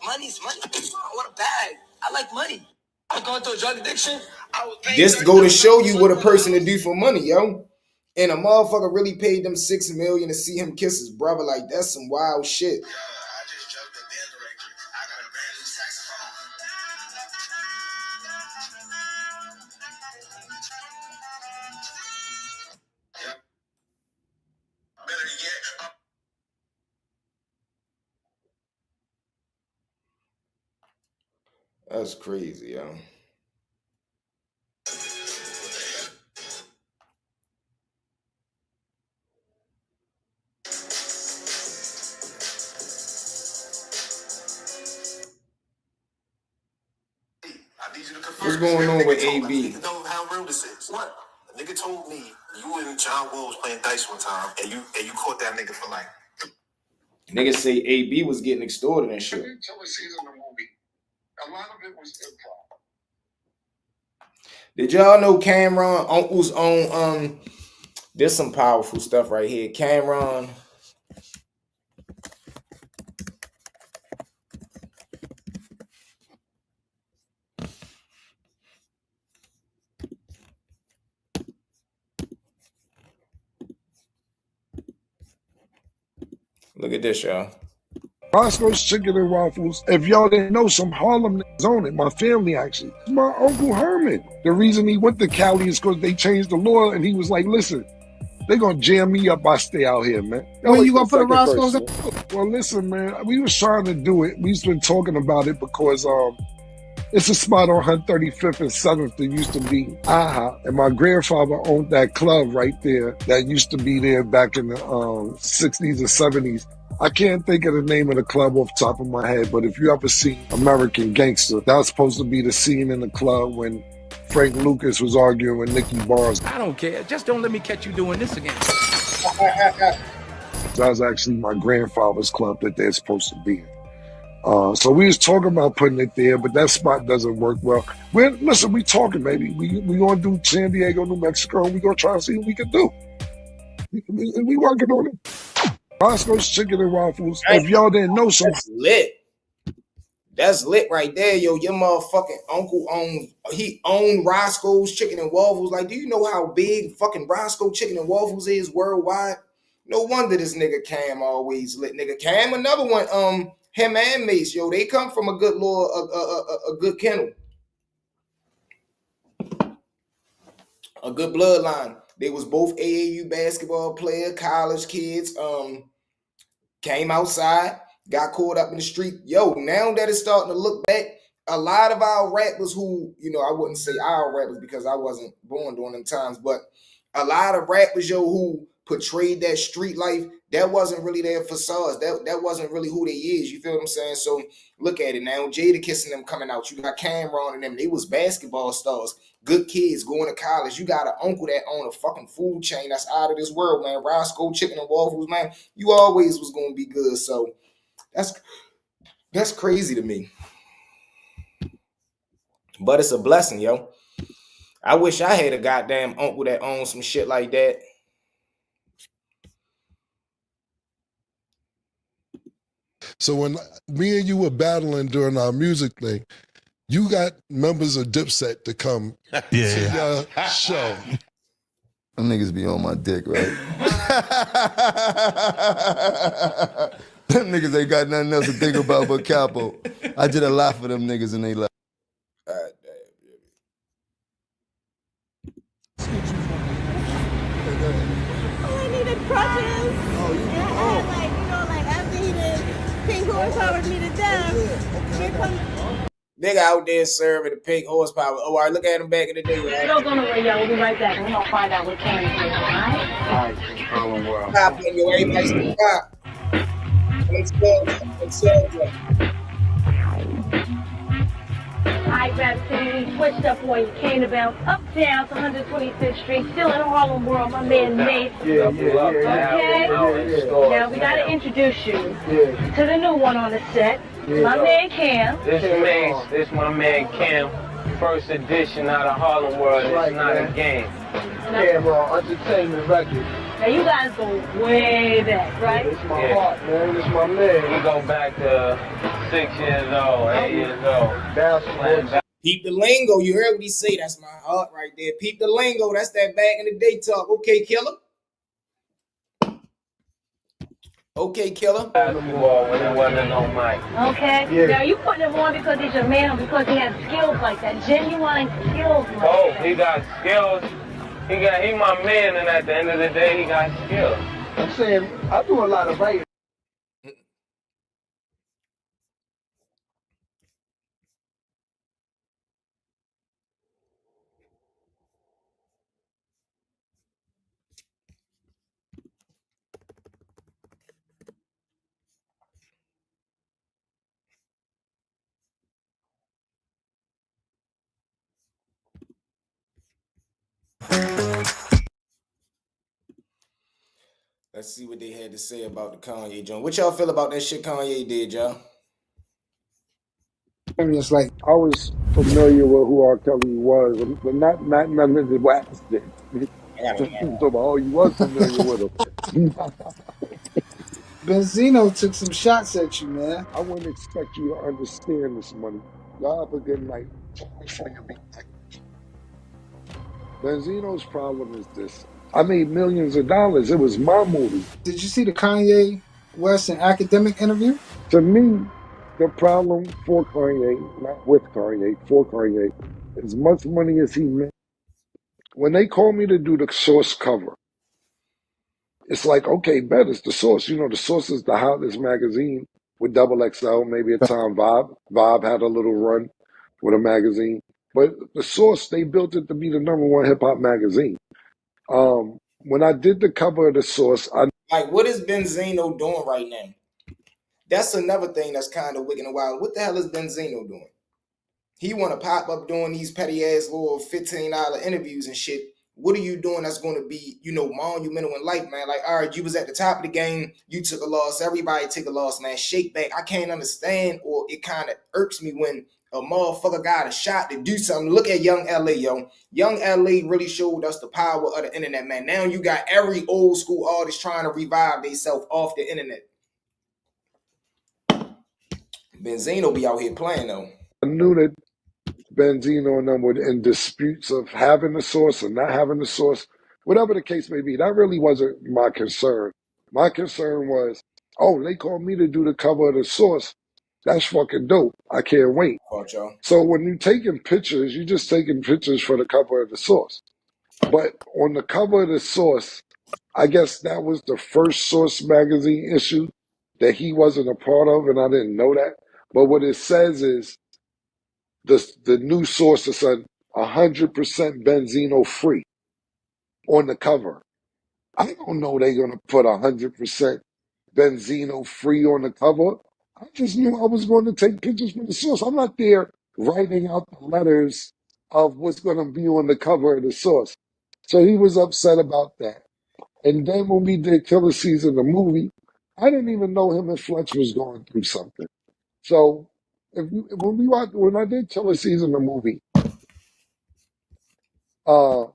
Money's money. I want a bag. I like money. I was going through a drug addiction. I was paying. Just go to show you what a person to do for money, yo. And a motherfucker really paid them $6 million to see him kiss his brother. Like, that's some wild shit. I just jumped the band director. I got a brand new saxophone. That's crazy, yo. What's going on with AB? Know how real this is. What? A nigga told me you and John Wall was playing dice one time, and you caught that nigga for like. Niggas say AB was getting extorted and shit. Tell a scene in the movie. A lot of it was improv. Did y'all know Cameron Uncle's own there's some powerful stuff right here. Cameron. Look at this, y'all. Roscoe's Chicken and Waffles. If y'all didn't know, some Harlem niggas own it. My family, actually. My Uncle Herman. The reason he went to Cali is because they changed the law, and he was like, listen, they gonna jam me up. I stay out here, man. When you gonna put a Roscoe's up? Well, listen, man. We was trying to do it. We've been talking about it because it's a spot on 135th and 7th that used to be AHA. And my grandfather owned that club right there that used to be there back in the 60s or 70s. I can't think of the name of the club off the top of my head, but if you ever see American Gangster, that was supposed to be the scene in the club when Frank Lucas was arguing with Nicky Barnes. I don't care. Just don't let me catch you doing this again. That was actually my grandfather's club that they're supposed to be in. So we was talking about putting it there, but that spot doesn't work well. Listen, we talking, baby. We gonna do San Diego, New Mexico, and we gonna try to see what we can do. We working on it. Roscoe's Chicken and Waffles. If y'all didn't know, That's lit. That's lit right there, yo. Your motherfucking uncle owned Roscoe's Chicken and Waffles. Like, do you know how big fucking Roscoe Chicken and Waffles is worldwide? No wonder this nigga Cam always lit. Nigga Cam, another one. Him and Mace, yo, they come from a good law, a good kennel, a good bloodline. They was both AAU basketball player, college kids. Came outside, got caught up in the street. Yo, now that it's starting to look back, a lot of our rappers who, I wouldn't say our rappers because I wasn't born during them times, but a lot of rappers, yo, who portrayed that street life, that wasn't really their facades. That wasn't really who they is. You feel what I'm saying? So look at it now. Jadakiss and them coming out. You got Cameron and them. They was basketball stars. Good kids going to college. You got an uncle that own a fucking food chain that's out of this world, man. Roscoe Chicken and Waffles, man. You always was gonna be good. So that's crazy to me. But it's a blessing, yo. I wish I had a goddamn uncle that owned some shit like that. So when me and you were battling during our music thing, you got members of Dipset to come to your show. Them niggas be on my dick, right? Them niggas ain't got nothing else to think about but Capo. I did a lot for them niggas and they left. I needed crutches. And I had like after he did pink horsepower me to death. Here comes Nigga out there serving the pink horsepower. Oh, all right, look at him back in the day. Right? Don't go nowhere, y'all. We'll be right back. We're gonna find out what Karen is, all right? All right, Pop in your everybody's the pop. Let's go. I Rap City, we switched up where you came to bounce uptown to 125th Street, still in Harlem World, my man Nate. Okay? Now we gotta introduce you to the new one on the set, my man Cam. This my man Cam. First edition out of Harlem World. It's not a game. Cam, Entertainment Records. Now you guys go way back, right? It's my heart, man. It's my man. We go back to 6 years old, 8 years old. Peep the lingo. You heard what he say. That's my heart right there. Peep the lingo. That's that back in the day talk. Okay, killer. Okay, killer. Basketball when there wasn't no mic. Okay. Yeah. Now you putting him on because he's your man or because he has skills like that? Genuine skills like that. He got skills. He my man, and at the end of the day, he got skills. I'm saying, I do a lot of writing. Let's see what they had to say about the Kanye joint. What y'all feel about that shit Kanye did, y'all? I mean, it's like I was familiar with who R. Kelly was, but not none of the wax shit. So, oh, you was familiar with him. Benzino took some shots at you, man. I wouldn't expect you to understand this money. Y'all have a good night. Before you be back. Benzino's problem is this. I made millions of dollars. It was my movie. Did you see the Kanye West and academic interview? To me, the problem for Kanye, not with Kanye, for Kanye, as much money as he made. When they call me to do the source cover, it's like, okay, bet it's the source. You know, the source is the hottest magazine with double XL, maybe at time Vibe. Vibe had a little run with a magazine. But the source, they built it to be the number one hip hop magazine. When I did the cover of the source, like, what is Benzino doing right now? That's another thing that's kind of wicked and wild. What the hell is Benzino doing? He want to pop up doing these petty ass little $15 interviews and shit. What are you doing that's going to be, monumental in life, man? Like, all right, you was at the top of the game, you took a loss, everybody take a loss, man. Shake back. I can't understand, or it kind of irks me when a motherfucker got a shot to do something. Look at Young LA, yo. Young LA really showed us the power of the internet, man. Now you got every old school artist trying to revive themselves off the internet. Benzino be out here playing, though. I knew that Benzino and them were in disputes of having the source and not having the source, whatever the case may be. That really wasn't my concern. My concern was, oh, they called me to do the cover of the source. That's fucking dope. I can't wait. So when you're taking pictures, you're just taking pictures for the cover of the source. But on the cover of the source, I guess that was the first Source magazine issue that he wasn't a part of, and I didn't know that. But what it says is the new Source is 100% Benzino free on the cover. I don't know they're gonna put 100% Benzino free on the cover. I just knew I was going to take pictures from the source. I'm not there writing out the letters of what's going to be on the cover of the source. So he was upset about that. And then when we did Killer Season, the movie, I didn't even know him and Fletch was going through something. So when I did Killer Season, the movie, a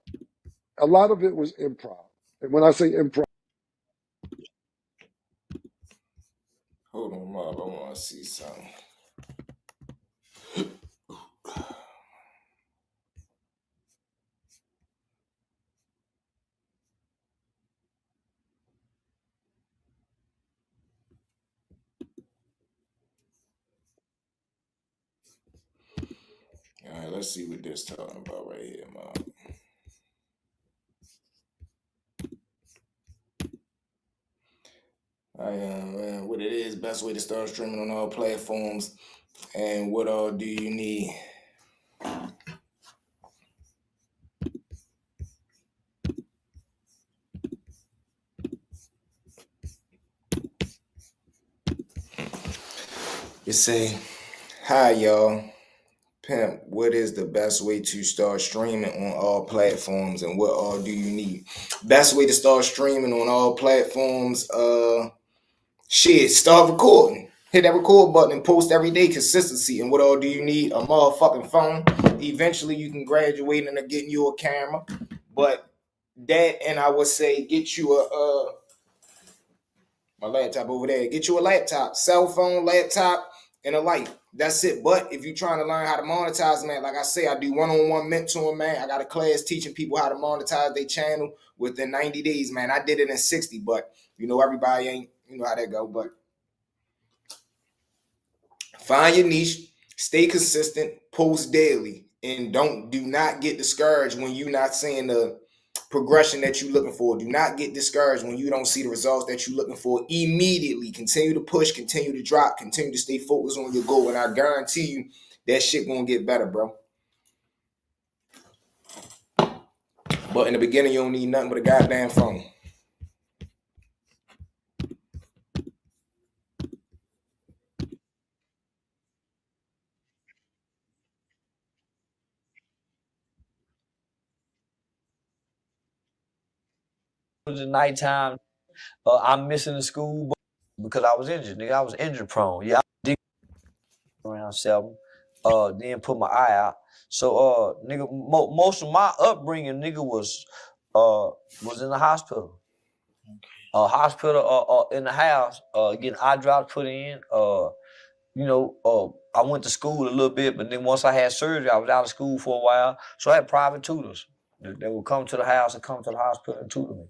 lot of it was improv. And when I say improv, Hold on, Mob. I want to see something. All right, let's see what this talking about right here, Mob. What it is, best way to start streaming on all platforms, and what all do you need? It say, hi y'all. Pimp, what is the best way to start streaming on all platforms, and what all do you need? Best way to start streaming on all platforms, start recording. Hit that record button and post every day. Consistency. And what all do you need? A motherfucking phone. Eventually you can graduate into getting you a camera. But that, and I would say get you a my laptop over there. Get you a laptop, cell phone, laptop, and a light. That's it. But if you're trying to learn how to monetize, man, like I say, I do one-on-one mentoring, man. I got a class teaching people how to monetize their channel within 90 days, man. I did it in 60, but everybody ain't, how that go. But find your niche, stay consistent, post daily, and do not get discouraged when you're not seeing the progression that you're looking for. Do not get discouraged when you don't see the results that you're looking for immediately. Continue to push, continue to drop, continue to stay focused on your goal, and I guarantee you that shit gonna get better, bro. But in the beginning, you don't need nothing but a goddamn phone. The nighttime I'm missing the school because I was injured, nigga. I was injury prone. Yeah, I did around 7. Then put my eye out. So, nigga, most of my upbringing, nigga, was in the hospital. Hospital in the house, getting eye drops put in. I went to school a little bit, but then once I had surgery, I was out of school for a while. So I had private tutors that would come to the house and come to the hospital and tutor me.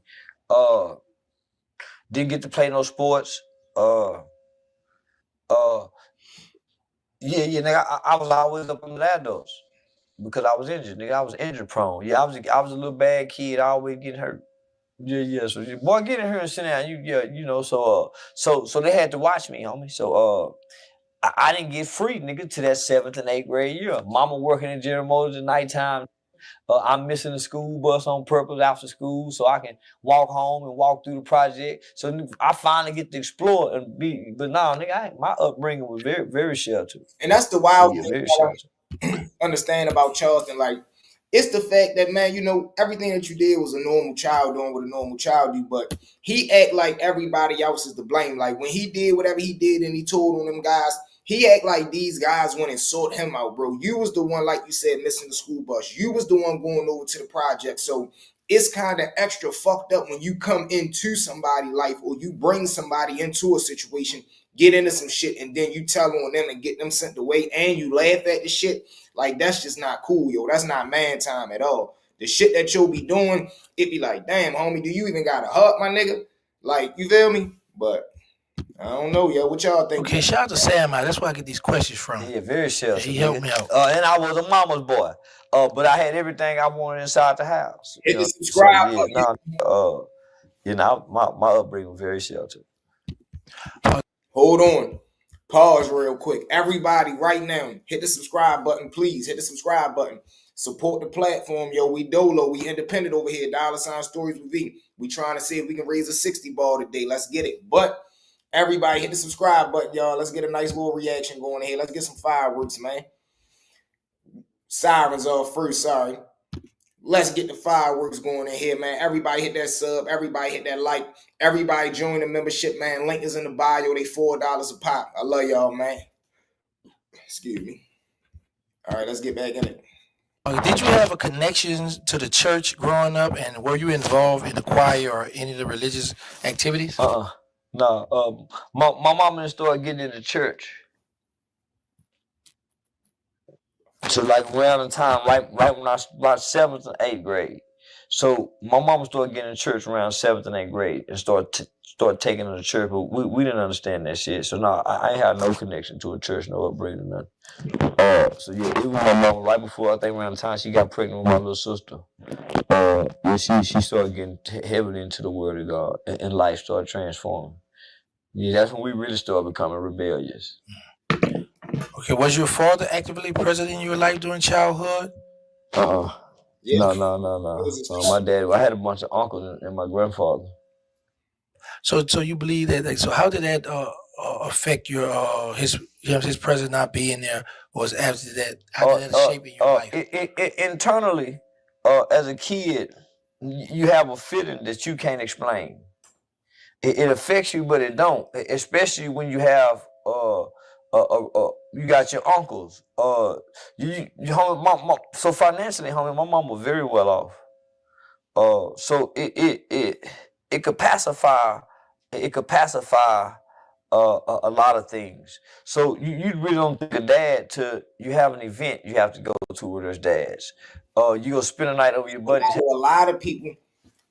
Didn't get to play no sports. Nigga, I was always up under the adults because I was injured, nigga. I was injury prone. Yeah, I was a little bad kid, always getting hurt. Yeah. So boy, get in here and sit down. So they had to watch me, homie. So I didn't get free, nigga, to that 7th and 8th grade year. Mama working in General Motors at nighttime. I'm missing the school bus on purpose after school so I can walk home and walk through the project. So I finally get to explore and be. But no, nigga, my upbringing was very, very sheltered. And that's the wild thing very sheltered. I understand about Charleston. Like, it's the fact that, man, everything that you did was a normal child doing what a normal child do, but he act like everybody else is to blame. Like, when he did whatever he did and he told on them guys, he act like these guys went and sought him out, bro. You was the one, like you said, missing the school bus. You was the one going over to the project. So it's kind of extra fucked up when you come into somebody's life or you bring somebody into a situation, get into some shit, and then you tell on them and get them sent away and you laugh at the shit. Like, that's just not cool, yo. That's not man time at all. The shit that you'll be doing, it be like, damn, homie, do you even got a heart, my nigga? Like, you feel me? But I don't know, yo. What y'all think? Okay, shout out to Sam. That's where I get these questions from. Yeah, very sheltered. He helped me out. And I was a mama's boy. But I had everything I wanted inside the house. Hit the subscribe button. My upbringing was very sheltered. Hold on. Pause real quick. Everybody right now, hit the subscribe button, please. Hit the subscribe button. Support the platform, yo. We dolo. We independent over here. $ Stories with V. We trying to see if we can raise a 60 ball today. Let's get it. But everybody hit the subscribe button, y'all. Let's get a nice little reaction going here. Let's get some fireworks, man. Sirens off first, sorry. Let's get the fireworks going in here, man. Everybody hit that sub. Everybody hit that like. Everybody join the membership, man. Link is in the bio. They $4 a pop. I love y'all, man. Excuse me. All right, let's get back in it. Did you have a connection to the church growing up, and were you involved in the choir or any of the religious activities? No. My mama started getting into church. So like around the time, right when I was about 7th and 8th grade. So my mama started getting in church around 7th and 8th grade and started taking her to church, but we didn't understand that shit. So no, I ain't had no connection to a church, no upbringing, nothing. So yeah, it was my mama right before, I think around the time she got pregnant with my little sister. She started getting heavily into the word of God and life started transforming. Yeah, that's when we really started becoming rebellious. Okay, was your father actively present in your life during childhood? Yeah. No. My dad, I had a bunch of uncles and my grandfather. So you believe that? Like, so how did that affect your his presence not being there, or after that? How did that shape in your life? Internally, as a kid, you have a feeling that you can't explain. It affects you, but it don't. Especially when you have you got your uncles. So financially, homie, my mom was very well off. So it could pacify. It could pacify a lot of things. So you really don't think of dad till you have an event you have to go to where there's dads. You go spend a night over your buddies. A lot of people,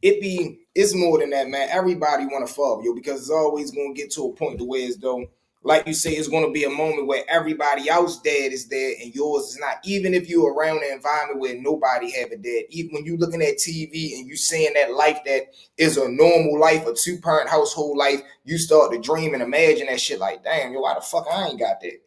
it's more than that, man. Everybody want to fall, yo, because it's always going to get to a point to where it's though, like you say, it's going to be a moment where everybody else dad is there and yours is not. Even if you're around an environment where nobody have a dad, even when you looking at TV and you seeing that life that is a normal life, a 2-parent household life, you start to dream and imagine that shit like, damn, yo, why the fuck I ain't got that?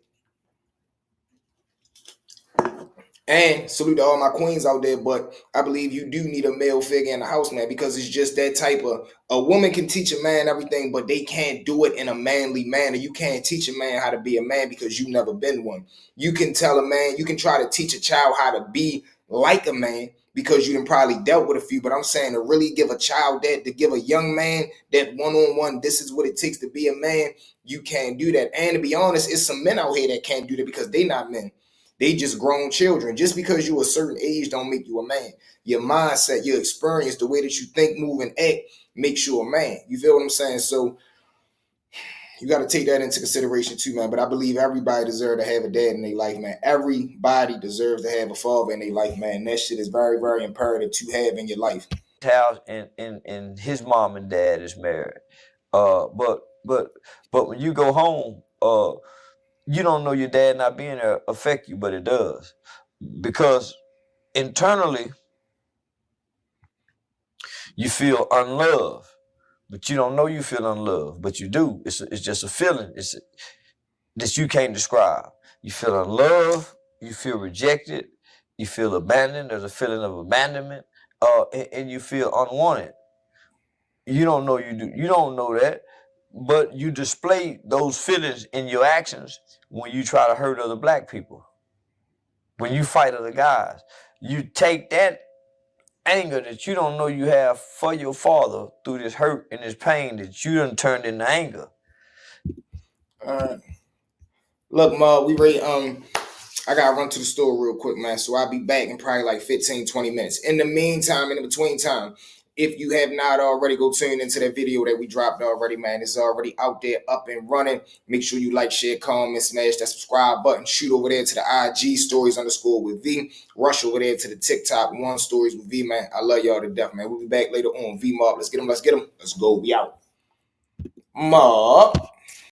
And salute to all my queens out there, but I believe you do need a male figure in the house, man, because it's just that type of, a woman can teach a man everything, but they can't do it in a manly manner. You can't teach a man how to be a man because you've never been one. You can tell a man, you can try to teach a child how to be like a man because you done probably dealt with a few, but I'm saying to really give a child that, to give a young man that one-on-one, this is what it takes to be a man, you can't do that. And to be honest, it's some men out here that can't do that because they not men. They just grown children. Just because you a certain age don't make you a man. Your mindset, your experience, the way that you think, move, and act makes you a man. You feel what I'm saying? So you got to take that into consideration too, man. But I believe everybody deserves to have a dad in their life, man. Everybody deserves to have a father in their life, man. That shit is very, very imperative to have in your life. House and his mom and dad is married. But when you go home, you don't know your dad not being there affect you, but it does. Because internally, you feel unloved, but you don't know you feel unloved, but you do. It's just a feeling. It's that you can't describe. You feel unloved, you feel rejected, you feel abandoned. There's a feeling of abandonment, and you feel unwanted. You don't know you do. You don't know that, but you display those feelings in your actions when you try to hurt other black people. When you fight other guys, you take that anger that you don't know you have for your father through this hurt and this pain that you done turned into anger. Look, Ma, we ready. I gotta run to the store real quick, man. So I'll be back in probably like 15, 20 minutes. In the meantime, in the between time, if you have not already, go tune into that video that we dropped already, man. It's already out there, up and running. Make sure you like, share, comment, smash that subscribe button. Shoot over there to the IG stories_with V. Rush over there to the TikTok 1 stories with V, man. I love y'all to death, man. We'll be back later on. V Mob, let's get them. Let's go. We out. Mob.